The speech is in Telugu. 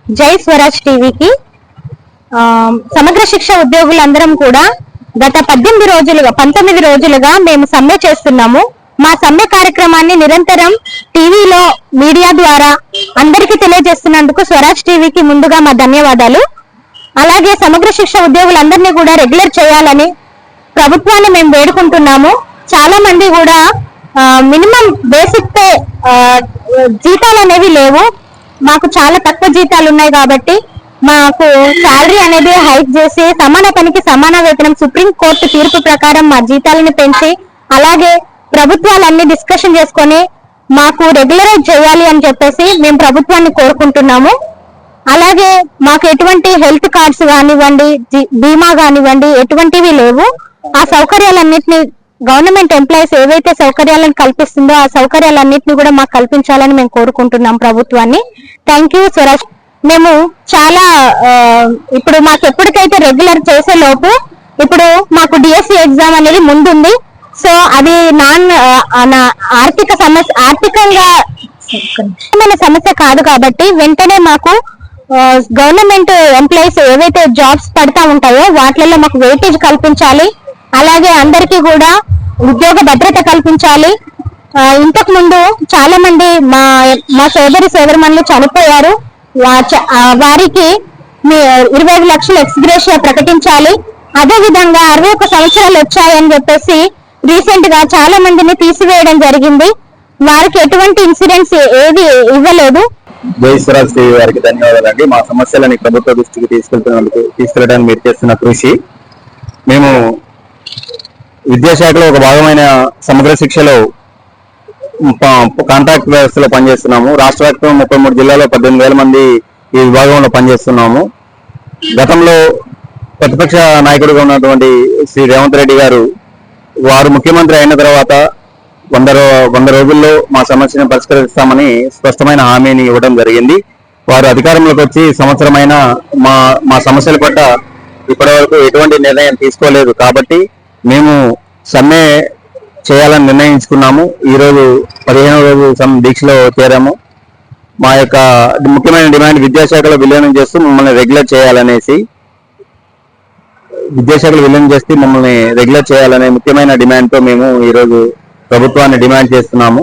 జై స్వరాజ్ టీవీకి సమగ్ర శిక్ష ఉద్యోగులందరం కూడా గత 19 రోజులుగా మేము సమ్మె చేస్తున్నాము. మా సమ్మె కార్యక్రమాన్ని నిరంతరం టీవీలో మీడియా ద్వారా అందరికీ తెలియజేస్తున్నందుకు స్వరాజ్ టీవీకి ముందుగా మా ధన్యవాదాలు. అలాగే సమగ్ర శిక్ష ఉద్యోగులందరినీ కూడా రెగ్యులర్ చేయాలని ప్రభుత్వాన్ని మేము వేడుకుంటున్నాము. చాలా మంది కూడా మినిమం బేసిక్ పే జీతాలు అనేవి లేవు. మాకు చాలా తక్కువ జీతాలు ఉన్నాయి కాబట్టి మాకు శాలరీ అనేది హైక్ చేసి సమాన పనికి సమాన వేతనం సుప్రీం కోర్టు తీర్పు ప్రకారం మా జీతాలను పెంచి అలాగే ప్రభుత్వాలన్నీ డిస్కషన్ చేసుకొని మాకు రెగ్యులరైజ్ చేయాలి అని చెప్పేసి మేము ప్రభుత్వాన్ని కోరుకుంటున్నాము. అలాగే మాకు ఎటువంటి హెల్త్ కార్డ్స్ కానివ్వండి, బీమా కానివ్వండి, ఎటువంటివి లేవు. ఆ సౌకర్యాలన్నింటినీ గవర్నమెంట్ ఎంప్లాయీస్ ఏవైతే సౌకర్యాలను కల్పిస్తుందో ఆ సౌకర్యాలన్నింటినీ కూడా మాకు కల్పించాలని మేము కోరుకుంటున్నాం ప్రభుత్వాన్ని. Thank you Swaraj. మేము చాలా ఇప్పుడు మాకు ఎప్పటికైతే రెగ్యులర్ చేసే లోపు ఇప్పుడు మాకు డిఎస్సి ఎగ్జామ్ అనేది ముందుంది. సో అది ఆర్థికంగా సమస్య కాదు కాబట్టి వెంటనే మాకు గవర్నమెంట్ ఎంప్లాయీస్ ఏవైతే జాబ్స్ పడతా ఉంటాయో వాటిల్లో మాకు వెయిటేజ్ కల్పించాలి. అలాగే అందరికీ కూడా ఉద్యోగ భద్రత కల్పించాలి. ఇంతకు ముందు చాలా మంది మా సోదరిమణులు చనిపోయారు. వారికి 25 లక్షల ఎక్స్గ్రేషియా ప్రకటించాలి. అదే విధంగా 61 సంవత్సరాలు వచ్చాయని చెప్పేసి రీసెంట్ గా చాలా మందిని తీసివేయడం జరిగింది. వారికి ఎటువంటి ఇన్సూరెన్స్ ఏది ఇవ్వలేదు. జై స్వరాజ్ టీవీ వారికి ధన్యవాదాలండి. మా సమస్యలని ప్రభుత్వ దృష్టికి తీసుకెళ్ళడానికి మీరు చేస్తున్న కృషి. మేము విద్యాశాఖలో ఒక భాగమైన సమగ్ర శిక్షలో కాంట్రాక్ట్ వ్యవస్థలో పనిచేస్తున్నాము. రాష్ట్ర వ్యాప్తంగా 33 జిల్లాలో 18,000 మంది ఈ విభాగంలో పనిచేస్తున్నాము. గతంలో ప్రతిపక్ష నాయకుడిగా ఉన్నటువంటి శ్రీ రేవంత్ రెడ్డి గారు వారు ముఖ్యమంత్రి అయిన తర్వాత 100 రోజుల్లో మా సమస్యను పరిష్కరిస్తామని స్పష్టమైన హామీని ఇవ్వడం జరిగింది. వారు అధికారంలోకి వచ్చి సంవత్సరమైన మా సమస్యల పట్ల ఇప్పటివరకు ఎటువంటి నిర్ణయం తీసుకోలేదు. కాబట్టి మేము సమ్మె చేయాలని నిర్ణయించుకున్నాము. ఈరోజు 15వ రోజు దీక్షలో చేరాము. మా యొక్క ముఖ్యమైన డిమాండ్ విద్యాశాఖలో విలీనం చేస్తూ మమ్మల్ని రెగ్యులర్ చేయాలనేసి మమ్మల్ని రెగ్యులర్ చేయాలనే ముఖ్యమైన డిమాండ్తో మేము ఈరోజు ప్రభుత్వాన్ని డిమాండ్ చేస్తున్నాము.